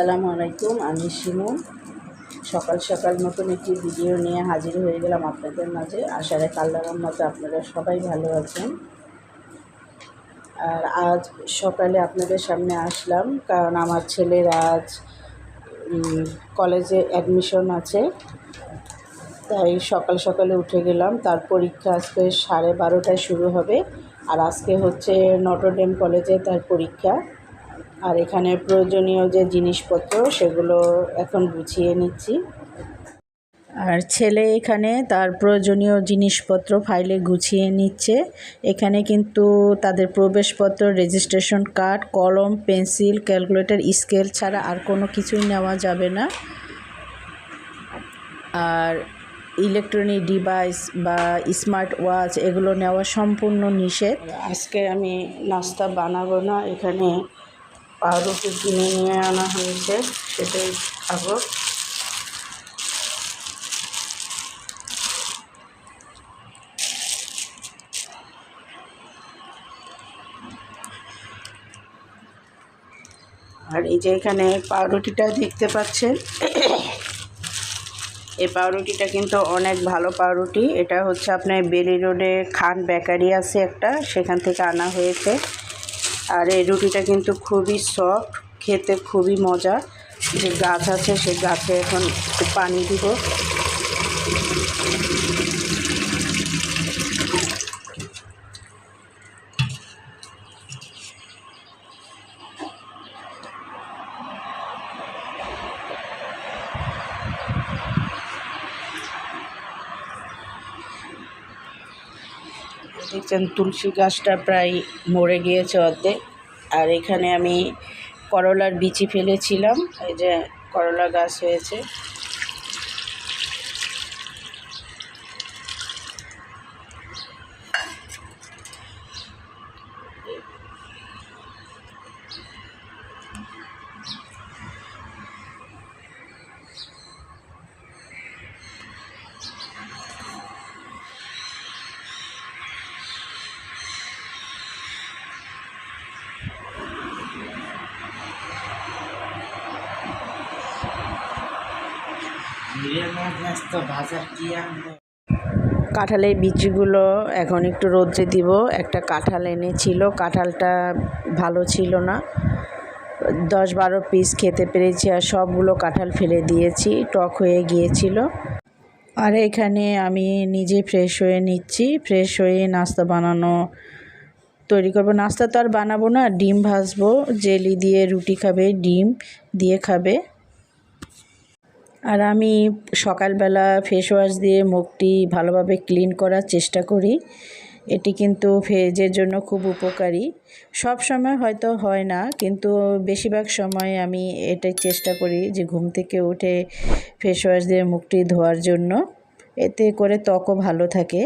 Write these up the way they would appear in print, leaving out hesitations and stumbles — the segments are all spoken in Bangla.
আসসালামু আলাইকুম। আমি শিমু। সকাল সকাল নতুন একটি ভিডিও নিয়ে হাজির হয়ে গেলাম আপনাদের মাঝে। আশা রাখি আল্লাহর রহমতে আপনারা সবাই ভালো আছেন। আর আজ সকালে আপনাদের সামনে আসলাম কারণ আমার ছেলের আজ কলেজে অ্যাডমিশন আছে, তাই সকাল সকালে উঠে গেলাম। তার পরীক্ষা আজকে 12:30টায় শুরু হবে। আর আজকে হচ্ছে নটরডেম কলেজে তার পরীক্ষা। আর এখানে প্রয়োজনীয় যে জিনিসপত্র সেগুলো এখন গুছিয়ে নিচ্ছি। আর ছেলে এখানে তার প্রয়োজনীয় জিনিসপত্র ফাইলে গুছিয়ে নিচ্ছে। এখানে কিন্তু তাদের প্রবেশপত্র, রেজিস্ট্রেশন কার্ড, কলম, পেন্সিল, ক্যালকুলেটর, স্কেল ছাড়া আর কোনো কিছুই নেওয়া যাবে না। আর ইলেকট্রনিক ডিভাইস বা স্মার্ট ওয়াচ এগুলো নেওয়া সম্পূর্ণ নিষেধ। আজকে আমি নাস্তা বানাবো না, এখানে পাউরুটি কিনে নিয়ে আনা হয়েছে, সেটাই খাবো। আর এই যে এখানে পাউরুটিটা দেখতে পাচ্ছেন, এই পাউরুটিটা কিন্তু অনেক ভালো পাউরুটি। এটা হচ্ছে আপনার বেলি রোডে খান বেকারি আছে একটা, সেখান থেকে আনা হয়েছে। আর এই রুটিটা কিন্তু খুবই সফট, খেতে খুবই মজা। যে গাছ আছে সেই গাছে এখন একটু পানি দিব। দেখছেন তুলসী গাছটা প্রায় মরে গিয়েছে অর্ধেক। আর এখানে আমি করলার বিচি ফেলেছিলাম, এই যে করলা গাছ হয়েছে। কাঁঠালের বীজগুলো এখন একটু রোদ্রে দিব। একটা কাঁঠাল এনেছিল, কাঁঠালটা ভালো ছিল না, 10-12 পিস খেতে পেরেছি আর সবগুলো কাঁঠাল ফেলে দিয়েছি, টক হয়ে গিয়েছিল। আর এখানে আমি নিজে ফ্রেশ হয়ে নিচ্ছি, ফ্রেশ হয়ে নাস্তা বানানো তৈরি করব। নাস্তা তো আর বানাবো না, ডিম ভাজবো। জেলি দিয়ে রুটি খাবে, ডিম দিয়ে খাবে। আর আমি সকালবেলা ফেস ওয়াশ দিয়ে মুখটি ভালোভাবে ক্লিন করার চেষ্টা করি। এটি কিন্তু ফেজের জন্য খুব উপকারী। সব সময় হয়তো হয় না, কিন্তু বেশিরভাগ সময় আমি এটাই চেষ্টা করি যে ঘুম থেকে উঠে ফেস ওয়াশ দিয়ে মুখটি ধোয়ার জন্য। এতে করে ত্বকও ভালো থাকে।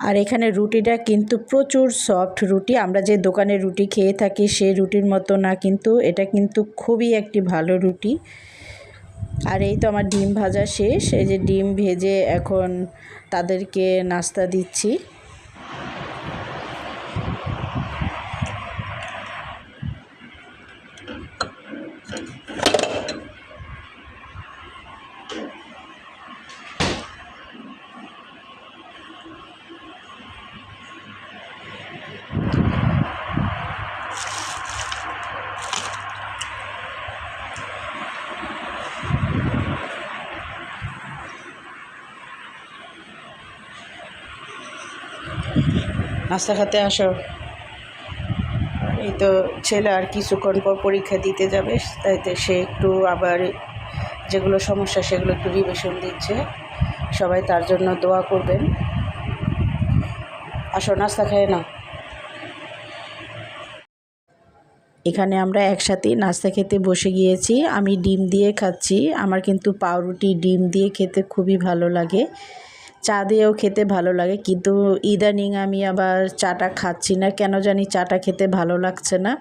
আর এখানে রুটিটা কিন্তু প্রচুর সফট রুটি। আমরা যে দোকানের রুটি খেয়ে থাকি সেই রুটির মতো না, কিন্তু এটা কিন্তু খুবই একটি ভালো রুটি। আর এই তো আমার ডিম ভাজা শেষ। এই যে ডিম ভেজে এখন তাদেরকে নাস্তা দিচ্ছি। নাস্তা খেতে আসো। এই তো ছেলে আর কিছুক্ষণ পর পরীক্ষা দিতে যাবে, তাইতে সে একটু আবার যেগুলো সমস্যা সেগুলো একটু রিভিশন দিচ্ছে। সবাই তার জন্য দোয়া করবেন। আসো নাস্তা খেয়ে নাও। এখানে আমরা একসাথে নাস্তা খেতে বসে গিয়েছি। আমি ডিম দিয়ে খাচ্ছি। আমার কিন্তু পাউরুটি ডিম দিয়ে খেতে খুবই ভালো লাগে, চা দিয়েও খেতে ভালো লাগে, কিন্তু ইদানিং আমি আবার চাটা খাচ্ছি না, কেন জানি চাটা খেতে ভালো লাগছে না,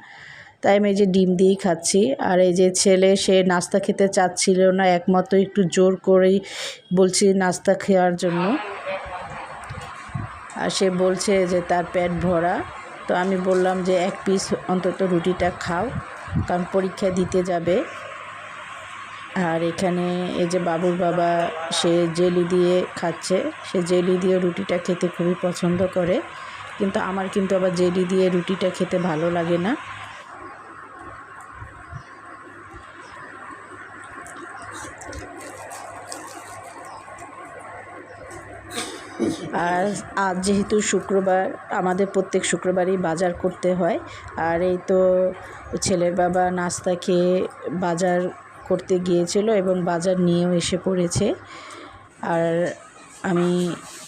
তাই আমি এই যে ডিম দিয়েই খাচ্ছি। আর এই যে ছেলে, সে নাস্তা খেতে চাচ্ছিল না, একমাত্র একটু জোর করেই বলছি নাস্তা খাওয়ার জন্য। আর সে বলছে যে তার পেট ভরা। তো আমি বললাম যে এক পিস অন্তত রুটিটা খাও, কারণ পরীক্ষা দিতে যাবে। আর এখানে এই যে বাবুর বাবা, সে জেলি দিয়ে খাচ্ছে। সে জেলি দিয়ে রুটিটা খেতে খুবই পছন্দ করে, কিন্তু আমার কিন্তু আবার জেলি দিয়ে রুটিটা খেতে ভালো লাগে না। আর আজ যেহেতু শুক্রবার, আমাদের প্রত্যেক শুক্রবারই বাজার করতে হয়। আর এই তো ছেলের বাবা নাস্তা খেয়ে বাজার করতে গিয়েছিল এবং বাজার নিয়েও এসে পড়েছে। আর আমি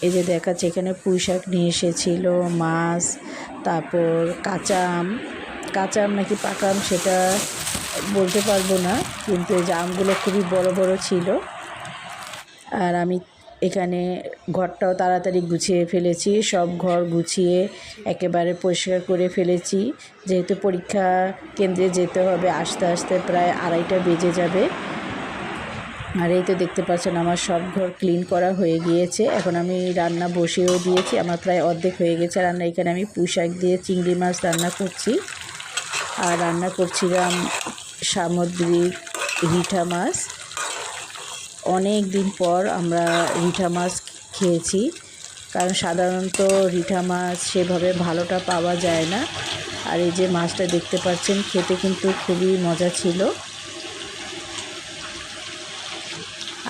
এই যে দেখাচ্ছি, এখানে পুঁই শাক নিয়ে এসেছিল, মাছ, তারপর কাঁচা আম নাকি পাকা আম সেটা বলতে পারবো না, কিন্তু এই যে আমগুলো খুবই বড় বড় ছিল। আর আমি এখানে ঘরটাও তাড়াতাড়ি গুছিয়ে ফেলেছি, সব ঘর গুছিয়ে একেবারে পরিষ্কার করে ফেলেছি, যেহেতু পরীক্ষা কেন্দ্রে যেতে হবে, আস্তে আস্তে প্রায় 2:30 বেজে যাবে। আর এই তো দেখতে পাচ্ছেন আমার সব ঘর ক্লিন করা হয়ে গিয়েছে। এখন আমি রান্না বসিয়েও দিয়েছি, আমার প্রায় অর্ধেক হয়ে গেছে রান্না। এখানে আমি পুঁই শাক দিয়ে চিংড়ি মাছ রান্না করছি, আর রান্না করছিলাম সামুদ্রিক রিঠা মাছ। অনেক দিন পর আমরা রিঠা মাছ খেয়েছি, কারণ সাধারণত রিঠা মাছ সেভাবে ভালোটা পাওয়া যায় না। আর এই যে মাছটা দেখতে পাচ্ছেন, খেতে কিন্তু খুবই মজা ছিল।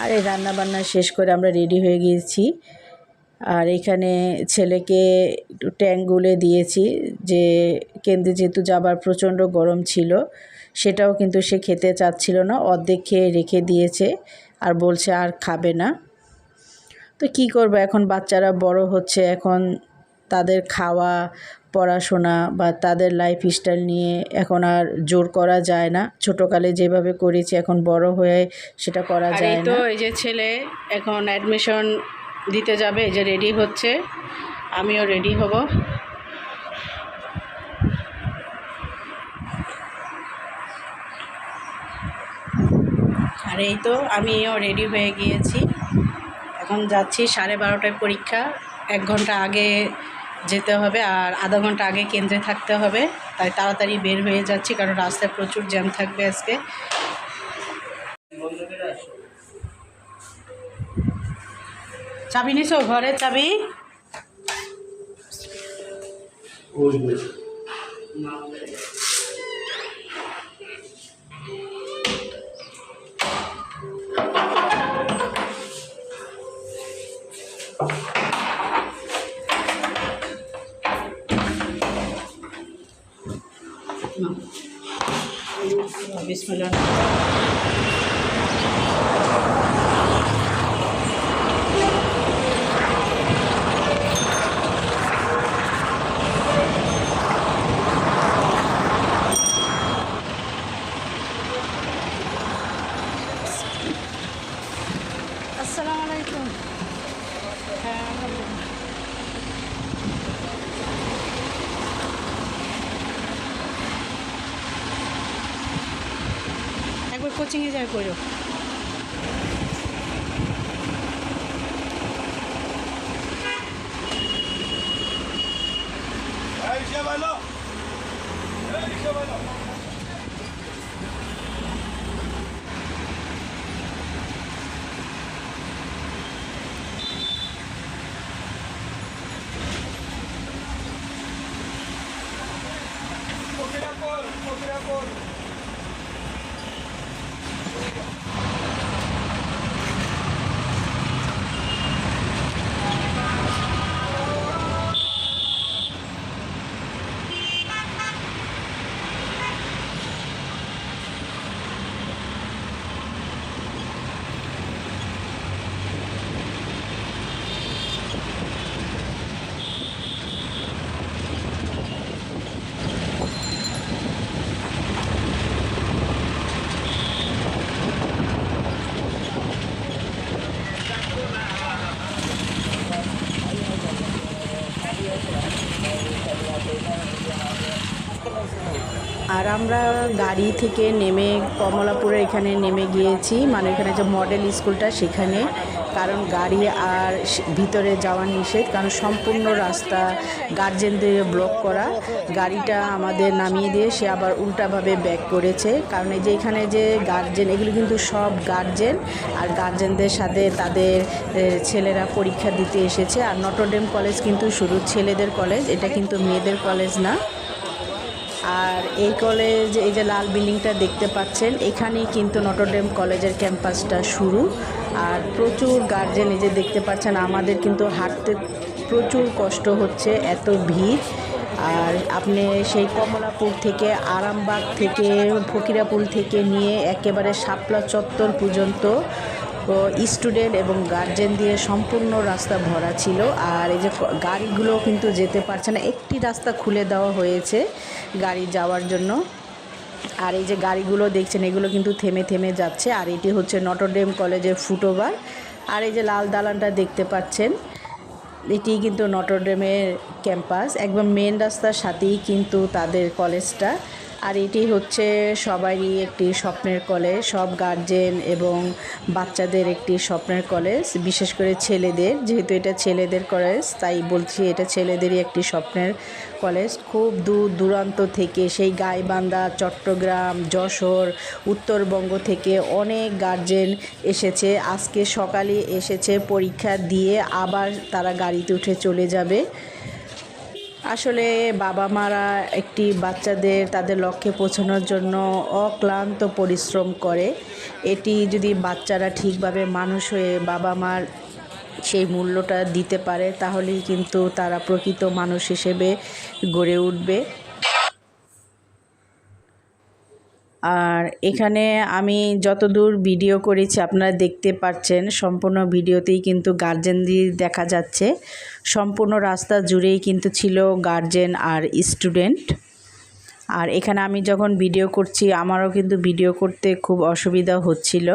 আর এই রান্নাবান্না শেষ করে আমরা রেডি হয়ে গিয়েছি। আর এখানে ছেলেকে ট্যাং গুলে দিয়েছি, যে কেন্দ্রে যেহেতু যাবার প্রচণ্ড গরম ছিল, সেটাও কিন্তু সে খেতে চাচ্ছিল না, অর্ধেক খেয়ে রেখে দিয়েছে আর বলছে আর খাবে না। তো কি করব, এখন বাচ্চারা বড় হচ্ছে, এখন তাদের খাওয়া, পড়াশোনা বা তাদের লাইফস্টাইল নিয়ে এখন আর জোর করা যায় না। ছোটোকালে যেভাবে করেছি, এখন বড় হয়ে সেটা করা যায় না। তো এই যে ছেলে এখন অ্যাডমিশন দিতে যাবে, এই যে রেডি হচ্ছে, আমিও রেডি হব। আর এই তো আমিও রেডি হয়ে গিয়েছি, এখন যাচ্ছি। 12:30টায় পরীক্ষা, 1 ঘন্টা আগে যেতে হবে আর আধা ঘন্টা আগে কেন্দ্রে থাকতে হবে, তাই তাড়াতাড়ি বের হয়ে যাচ্ছি, কারণ রাস্তায় প্রচুর জ্যাম থাকবে আজকে। চাবি নিছো? ঘরের চাবি? বিসমিল্লাহ। আসসালামু আলাইকুম। হ্যাঁ, একবার কোচিংয়ে যাই করো। আর আমরা গাড়ি থেকে নেমে কমলাপুরে এখানে নেমে গিয়েছি, মানে এখানে যে মডেল স্কুলটা সেখানে, কারণ গাড়ি আর ভিতরে যাওয়া নিষেধ, কারণ সম্পূর্ণ রাস্তা গার্জেনদের ব্লক করা। গাড়িটা আমাদের নামিয়ে দিয়ে সে আবার উল্টাভাবে ব্যাক করেছে, কারণ এই যে এখানে যে গার্জেন, এগুলো কিন্তু সব গার্জেন, আর গার্জেনদের সাথে তাদের ছেলেরা পরীক্ষা দিতে এসেছে। আর নটরডেম কলেজ কিন্তু শুধু ছেলেদের কলেজ, এটা কিন্তু মেয়েদের কলেজ না। আর এই কলেজ, এই যে লাল বিল্ডিংটা দেখতে পাচ্ছেন, এখানেই কিন্তু নটরডেম কলেজের ক্যাম্পাসটা শুরু। আর প্রচুর গার্জেন, এই যে দেখতে পাচ্ছেন, আমাদের কিন্তু হাঁটতে প্রচুর কষ্ট হচ্ছে, এত ভিড়। আর আপনি সেই কমলাপুর থেকে, আরামবাগ থেকে, ফকিরাপুল থেকে নিয়ে একেবারে শাপলা চত্বর পর্যন্ত স্টুডেন্ট এবং গার্জেন দিয়ে সম্পূর্ণ রাস্তা ভরা ছিল। আর এই যে গাড়িগুলো কিন্তু যেতে পারছে না, একটি রাস্তা খুলে দেওয়া হয়েছে গাড়ি যাওয়ার জন্য। আর এই যে গাড়িগুলো দেখছেন, এগুলো কিন্তু থেমে থেমে যাচ্ছে। আর এটি হচ্ছে নটরডেম কলেজের ফুটওভার। আর এই যে লাল দালানটা দেখতে পাচ্ছেন, এটি কিন্তু নটরডেমের ক্যাম্পাস, একদম মেন রাস্তার সাথেই কিন্তু তাদের কলেজটা। আর এটি হচ্ছে সবারই একটি স্বপ্নের কলেজ, সব গার্জেন এবং বাচ্চাদের একটি স্বপ্নের কলেজ, বিশেষ করে ছেলেদের, যেহেতু এটা ছেলেদের কলেজ তাই বলছি এটা ছেলেদেরই একটি স্বপ্নের কলেজ। খুব দূর দূরান্ত থেকে, সেই গাইবান্ধা, চট্টগ্রাম, যশোর, উত্তরবঙ্গ থেকে অনেক গার্জেন এসেছে। আজকে সকালে এসেছে, পরীক্ষা দিয়ে আবার তারা গাড়িতে উঠে চলে যাবে। আসলে বাবা মারা একটি বাচ্চাদের তাদের লক্ষ্যে পৌঁছানোর জন্য অক্লান্ত পরিশ্রম করে। এটি যদি বাচ্চারা ঠিকভাবে মানুষ হয়ে বাবা মার সেই মূল্যটা দিতে পারে, তাহলেই কিন্তু তারা প্রকৃত মানুষ হিসেবে গড়ে উঠবে। আর এখানে আমি যতদূর ভিডিও করেছি আপনারা দেখতে পাচ্ছেন, সম্পূর্ণ ভিডিওতেই কিন্তু গার্জেনদের দেখা যাচ্ছে। সম্পূর্ণ রাস্তা জুড়েই কিন্তু ছিল গার্জেন আর স্টুডেন্ট। আর এখানে আমি যখন ভিডিও করছি, আমারও কিন্তু ভিডিও করতে খুব অসুবিধা হচ্ছিল,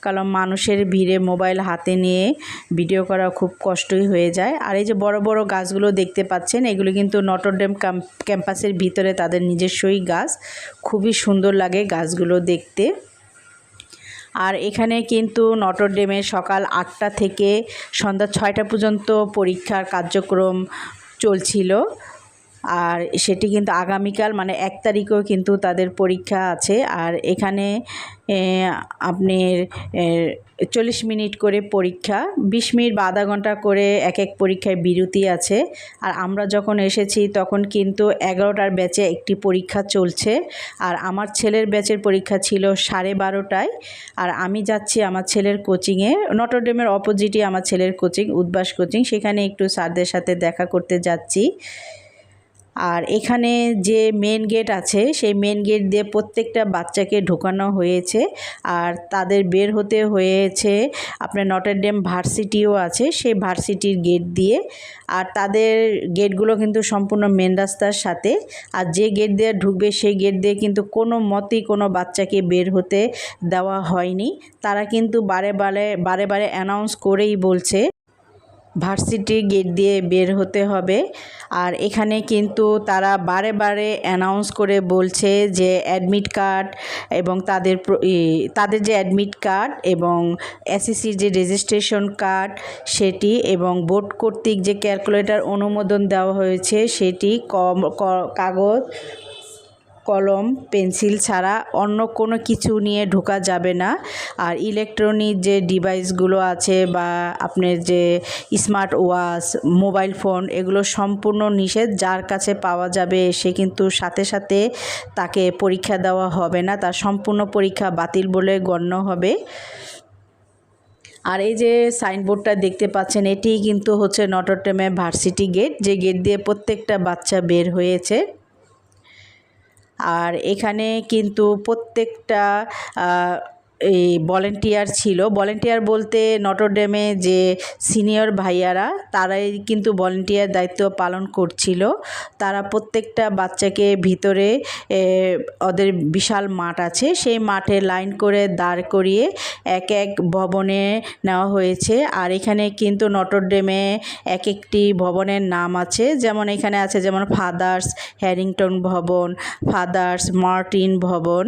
কারণ মানুষের ভিড়ে মোবাইল হাতে নিয়ে ভিডিও করা খুব কষ্টই হয়ে যায়। আর এই যে বড় বড় গাছগুলো দেখতে পাচ্ছেন, এগুলো কিন্তু নটরডেম ক্যাম্পাসের ভিতরে তাদের নিজস্বই গাছ, খুবই সুন্দর লাগে গাছগুলো দেখতে। আর এখানে কিন্তু নটরডেমে সকাল 8টা থেকে সন্ধ্যা 6টা পর্যন্ত পরীক্ষার কার্যক্রম চলছিল। আর সেটি কিন্তু আগামীকাল, মানে 1 তারিখেও কিন্তু তাদের পরীক্ষা আছে। আর এখানে আপনার 40 মিনিট করে পরীক্ষা, 20 মিনিট বা আধা ঘন্টা করে এক এক পরীক্ষায় বিরতি আছে। আর আমরা যখন এসেছি তখন কিন্তু 11টার ব্যাচে একটি পরীক্ষা চলছে, আর আমার ছেলের ব্যাচের পরীক্ষা ছিল 12:30টায়। আর আমি যাচ্ছি আমার ছেলের কোচিংয়ে, নটরডেমের অপোজিটে আমার ছেলের কোচিং, উদ্ভাস কোচিং, সেখানে একটু স্যারদের সাথে দেখা করতে যাচ্ছি। আর এখানে যে মেন গেট আছে, সেই মেন গেট দিয়ে প্রত্যেকটা বাচ্চাকে ঢোকানো হয়েছে, আর তাদের বের হতে হয়েছে আপনার নটরডেম ভার্সিটিও আছে, সেই ভার্সিটির গেট দিয়ে। আর তাদের গেটগুলো কিন্তু সম্পূর্ণ মেন রাস্তার সাথে। আর যে গেট দিয়ে ঢুকবে সেই গেট দিয়ে কিন্তু কোনো মতেই কোনো বাচ্চাকে বের হতে দেওয়া হয়নি। তারা কিন্তু বারে বারে অ্যানাউন্স করেই বলছে ভার্সিটির গেট দিয়ে বের হতে হবে। আর এখানে কিন্তু তারা বারে অ্যানাউন্স করে বলছে যে অ্যাডমিট কার্ড এবং তাদের যে অ্যাডমিট কার্ড এবং এসএসসির যে রেজিস্ট্রেশন কার্ড সেটি, এবং বোর্ড কর্তৃক যে ক্যালকুলেটর অনুমোদন দেওয়া হয়েছে সেটি, কাগজ, কলম, পেন্সিল ছাড়া অন্য কোনো কিছু নিয়ে ঢোকা যাবে না। আর ইলেকট্রনিক যে ডিভাইসগুলো আছে বা আপনার যে স্মার্ট ওয়াচ, মোবাইল ফোন, এগুলো সম্পূর্ণ নিষেধ। যার কাছে পাওয়া যাবে সে কিন্তু সাথে সাথে তাকে পরীক্ষা দেওয়া হবে না, তার সম্পূর্ণ পরীক্ষা বাতিল বলে গণ্য হবে। আর এই যে সাইনবোর্ডটা দেখতে পাচ্ছেন, এটি কিন্তু হচ্ছে নটরডেমের ভার্সিটি গেট, যে গেট দিয়ে প্রত্যেকটা বাচ্চা বের হয়েছে। আর এখানে কিন্তু প্রত্যেকটা এই ভলেন্টিয়ার ছিল। ভলেন্টিয়ার বলতে নটরডেমে যে সিনিয়র ভাইয়ারা তারাই কিন্তু ভলেন্টিয়ার দায়িত্ব পালন করছিল। তারা প্রত্যেকটা বাচ্চাকে ভিতরে ওদের বিশাল মাঠ আছে, সেই মাঠে লাইন করে দাঁড় করিয়ে এক এক ভবনে নেওয়া হয়েছে। আর এখানে কিন্তু নটরডেমে এক একটি ভবনের নাম আছে, যেমন এখানে আছে যেমন ফাদার্স হ্যারিংটন ভবন, ফাদার্স মার্টিন ভবন,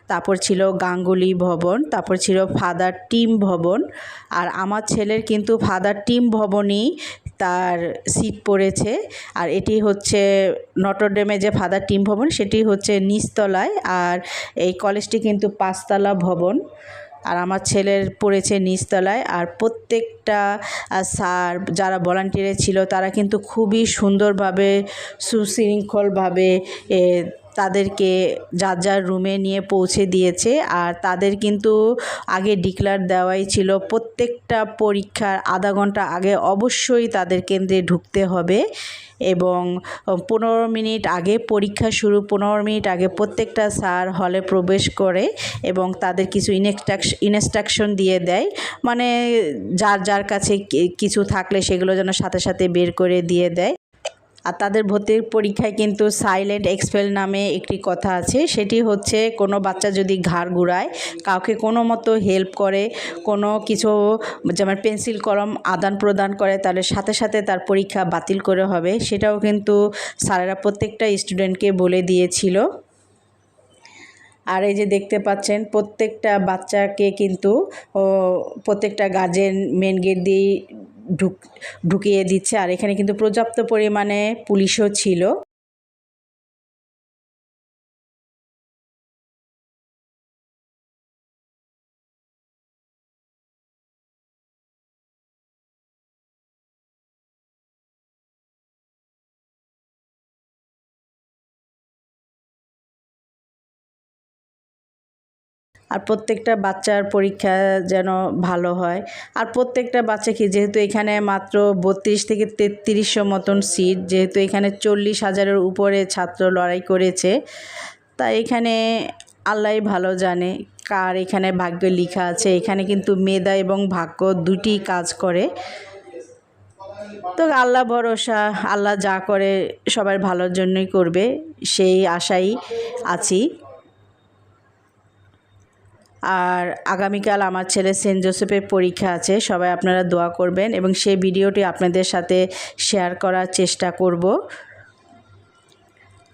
তারপর ছিল গাঙ্গুলি ভবন, তারপর ছিল ফাদার টিম ভবন। আর আমার ছেলের কিন্তু ফাদার টিম ভবনই তার সিট পড়েছে। আর এটি হচ্ছে নটরডেমে যে ফাদার টিম ভবন সেটি হচ্ছে নিচতলায়, আর এই কলেজটি কিন্তু 5তলা ভবন। আর আমার ছেলের পড়েছে নিচতলায়। আর প্রত্যেকটা স্যার যারা ভলান্টিয়ারে ছিল তারা কিন্তু খুবই সুন্দরভাবে সুশৃঙ্খলভাবে তাদেরকে যার যার রুমে নিয়ে পৌঁছে দিয়েছে। আর তাদের কিন্তু আগে ডিক্লার দেওয়াই ছিল প্রত্যেকটা পরীক্ষার আধা ঘন্টা আগে অবশ্যই তাদের কেন্দ্রে ঢুকতে হবে, এবং 15 মিনিট আগে পরীক্ষা শুরু 15 মিনিট আগে প্রত্যেকটা স্যার হলে প্রবেশ করে এবং তাদের কিছু ইনস্ট্রাকশন দিয়ে দেয়, মানে যার যার কাছে কিছু থাকলে সেগুলো যেন সাথে সাথে বের করে দিয়ে দেয়। আর তাদের ভর্তির পরীক্ষায় কিন্তু সাইলেন্ট এক্সপেল নামে একটি কথা আছে, সেটি হচ্ছে কোনো বাচ্চা যদি ঘাড় ঘুরায়, কাউকে কোনো মতো হেল্প করে, কোনো কিছু যেমন পেন্সিল কলম আদান প্রদান করে, তাহলে সাথে সাথে তার পরীক্ষা বাতিল করে হবে। সেটাও কিন্তু স্যারেরা প্রত্যেকটা স্টুডেন্টকে বলে দিয়েছিল। আর এই যে দেখতে পাচ্ছেন প্রত্যেকটা বাচ্চাকে কিন্তু প্রত্যেকটা গার্জেন মেন গেট দিয়ে ঢুকিয়ে দিচ্ছে। আর এখানে কিন্তু পর্যাপ্ত পরিমাণে পুলিশও ছিল। আর প্রত্যেকটা বাচ্চার পরীক্ষা যেন ভালো হয়। আর প্রত্যেকটা বাচ্চাকে, যেহেতু এখানে মাত্র 32 থেকে 3300 মতন সিট, যেহেতু এখানে 40,000-এর উপরে ছাত্র লড়াই করেছে, তাই এখানে আল্লাহই ভালো জানে কার এখানে ভাগ্যে লেখা আছে। এখানে কিন্তু মেধা এবং ভাগ্য দুটি কাজ করে। তো আল্লাহ ভরসা, আল্লাহ যা করে সবার ভালোর জন্যই করবে, সেই আশাই আছি। আর আগামীকাল আমার ছেলে সেন্ট জোসেফের পরীক্ষা আছে, সবাই আপনারা দোয়া করবেন এবং সেই ভিডিওটি আপনাদের সাথে শেয়ার করার চেষ্টা করব।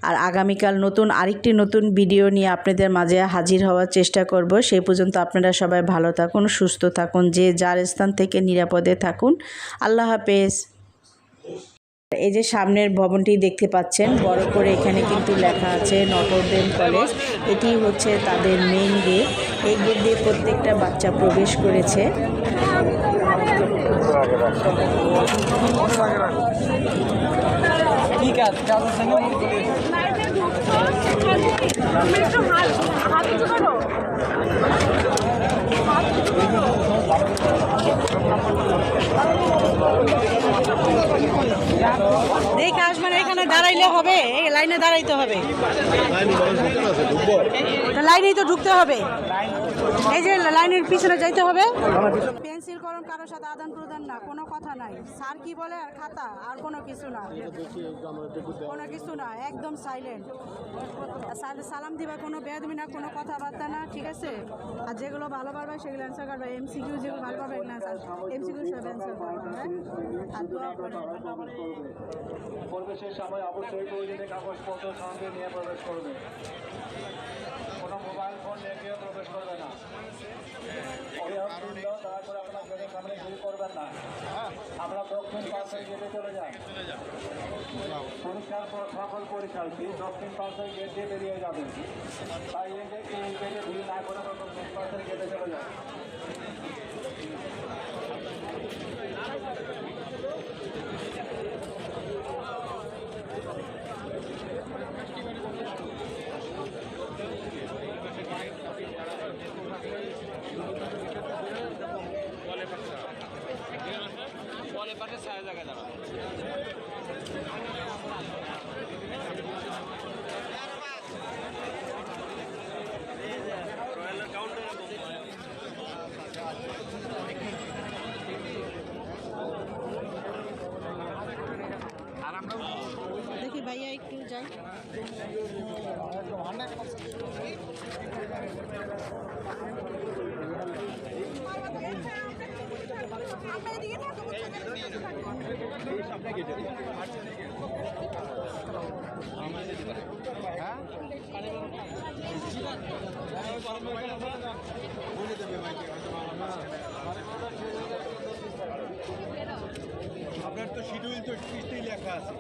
আর আগামীকাল আরেকটি নতুন ভিডিও নিয়ে আপনাদের মাঝে হাজির হওয়ার চেষ্টা করব। সেই পর্যন্ত আপনারা সবাই ভালো থাকুন, সুস্থ থাকুন, যে যার স্থান থেকে নিরাপদে থাকুন। আল্লাহ হাফেজ। এই যে সামনের ভবনটি দেখতে পাচ্ছেন, বড় করে এখানে কিন্তু লেখা আছে নটরডেম কলেজ। এটি হচ্ছে তাদের মেইন গেট। এই গেট দিয়ে প্রত্যেকটা বাচ্চা প্রবেশ করেছে। দেখ আসবেন, এখানে দাঁড়াইলে হবে, এই লাইনে দাঁড়াইতে হবে, লাইনেই তো ঢুকতে হবে, এই যে লাইনের পিছনে যাইতে হবে। পেন্সিল কলম কারোর সাথে আদান প্রদান না, কোনো কথা নাই। স্যার কি বলে আর খাতা, আর কোনো কিছু না, কোনো কিছু না, একদম সাইলেন্ট। স্যার সালাম দিবা, কোনো বেয়াদবি না, কোনো কথাবার্তা না, ঠিক আছে? আর যেগুলো ভালো পারবে সেগুলো অ্যান্সার করবে, এমসিকিউ যেগুলো ভালো পারবে এগুলো এমসিকিউ সব অ্যান্সার করবে। আর দোয়া করে প্রবেশের সময় অবশ্যই প্রয়োজনীয় কাগজপত্র সঙ্গে নিয়ে প্রবেশ করবে। কোনো মোবাইল ফোন নিয়ে কেউ প্রবেশ করবে না। দয়া করে আপনার গেটের সামনে ভিড় করবেন না। আমরা দক্ষিণ পাশের গেটে চলে যাই। পরীক্ষার পর সকল পরীক্ষার্থী দক্ষিণ পাশের গেট দিয়ে বেরিয়ে যাবে। তাই এই গেটে ভিড় না করে দক্ষিণ পাশের গেটে চলে যায়। বলে পাশে সারা জায়গায় দাঁড়ানো। দেখি ভাইয়া একটু যাই। আপনার তো শিডিউল তো কিস্তিই লেখা আছে।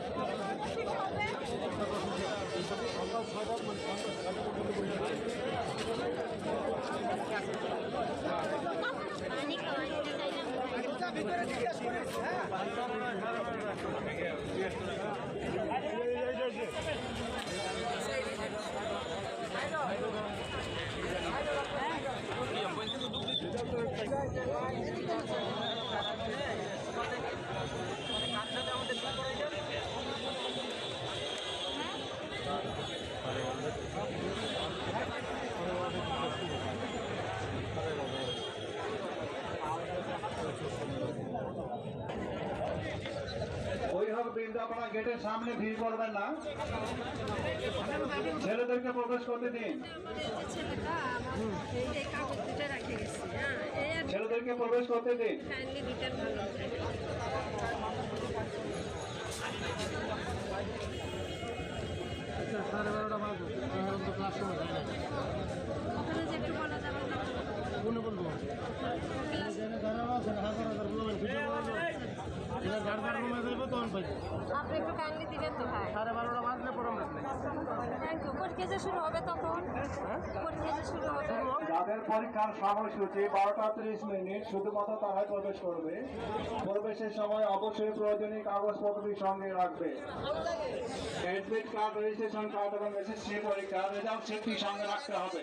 ওইভাবে বৃন্দাবনা গেটের সামনে ভিড় করবেন না, ছেলেদেরকে প্রবেশ করতে দিন, ছেলেদেরকে প্রবেশ করতে দিন। আপনি একটু কাইন্ডলি দিবেন তো ভাই। 12:30 বাজলে প্রোগ্রাম রাখলেন। Thank you. পরীক্ষা যে শুরু হবে তখন? পরীক্ষা যে শুরু হবে যাদের পরীক্ষার সময়সূচি 12:30 শুধুমাত্র তারাই প্রবেশ করবে। প্রবেশের সময় অবশ্যই প্রয়োজনীয় কাগজপত্রটি সঙ্গে রাখবে। অ্যাডমিট কার্ড, রেজিস্ট্রেশন কার্ড এবং এসএসসি পরীক্ষার রেজাল্ট সেটটি সঙ্গে রাখতে হবে।